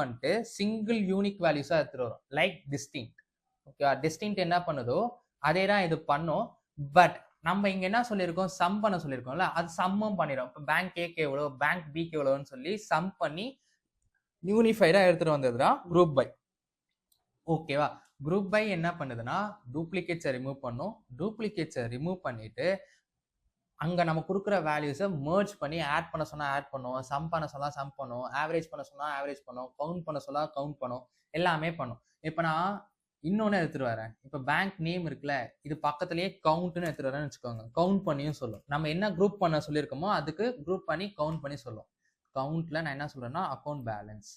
பண்ணிட்டு single unique வேல்யூஸா எடுத்துட்டு வரும் லைக் டிஸ்டிங்க்ட். ஓகேவா? டிஸ்டிங்க்ட் என்ன பண்ணுதோ அதே தான் இது பண்ணும். பட் நம்ம இங்க என்ன சொல்லியிருக்கோம், சம் பண்ண சொல்லியிருக்கோம்ல, அது சம்மும் பண்ணிடும். இப்போ பேங்க் ஏக்கு எவ்வளோ, பேங்க் பிக்கு எவ்வளோன்னு சொல்லி சம் பண்ணி யூனிஃபைடா எடுத்துட்டு வந்ததுதான் குரூப் பை. ஓகேவா? குரூப் பை என்ன பண்ணுதுன்னா டூப்ளிகேட்ஸை ரிமூவ் பண்ணும். டூப்ளிகேட்ஸை ரிமூவ் பண்ணிட்டு அங்க நம்ம கொடுக்குற வேல்யூஸை மர்ஜ் பண்ணி ஆட் பண்ண சொன்னா ஆட் பண்ணும், சம் பண்ண சொன்னா சம் பண்ணும், ஆவரேஜ் பண்ண சொன்னா ஆவரேஜ் பண்ணும், கவுண்ட் பண்ண சொன்னா கவுண்ட் பண்ணும், எல்லாமே பண்ணும். இப்போ நான் இன்னொன்னு எடுத்துட்டு வரேன். இப்போ பேங்க் நேம் இருக்குல்ல, இது பக்கத்துலயே கவுண்ட்னு எடுத்துட்டு வரேன்னு வச்சுக்கோங்க. கவுண்ட் பண்ணியும் சொல்லும். நம்ம என்ன குரூப் பண்ண சொல்லியிருக்கோமோ அதுக்கு குரூப் பண்ணி கவுண்ட் பண்ணி சொல்லும். கவுண்ட்ல நான் என்ன சொல்றேன்னா account balance.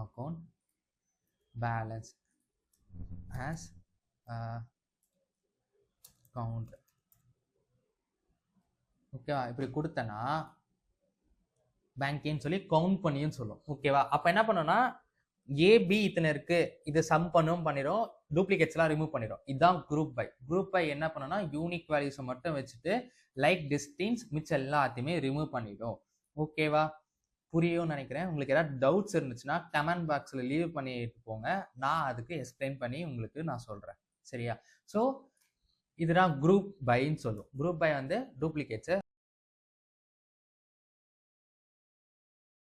Account balance as count. ஓகேவா? இப்படி கொடுத்தனா பேங்க்னு சொல்லி கவுண்ட் பண்ணியும் சொல்லும். ஓகேவா? அப்ப என்ன பண்ணோம்னா ஏபி இத்தனை இருக்கு, இது சம் பண்ணும் பண்ணிடும், டூப்ளிகேட்ஸ் எல்லாம் ரிமூவ் பண்ணிடும். இதுதான் குரூப் பை. குரூப் பை என்ன பண்ணோம்னா யூனிக் வேல்யூஸை மட்டும் வச்சுட்டு லைக் டிஸ்டன்ஸ் மிச்சம் எல்லாத்தையுமே ரிமூவ் பண்ணிடும். ஓகேவா? புரியும்னு நினைக்கிறேன். உங்களுக்கு ஏதாவது டவுட்ஸ் இருந்துச்சுன்னா கமெண்ட் பாக்ஸில் லீவ் பண்ணிட்டு போங்க. நான் அதுக்கு எக்ஸ்பிளைன் பண்ணி உங்களுக்கு நான் சொல்கிறேன். சரியா? ஸோ இதுதான் குரூப் பைன்னு சொல்லும். குரூப் பை வந்து டூப்ளிகேட்ஸை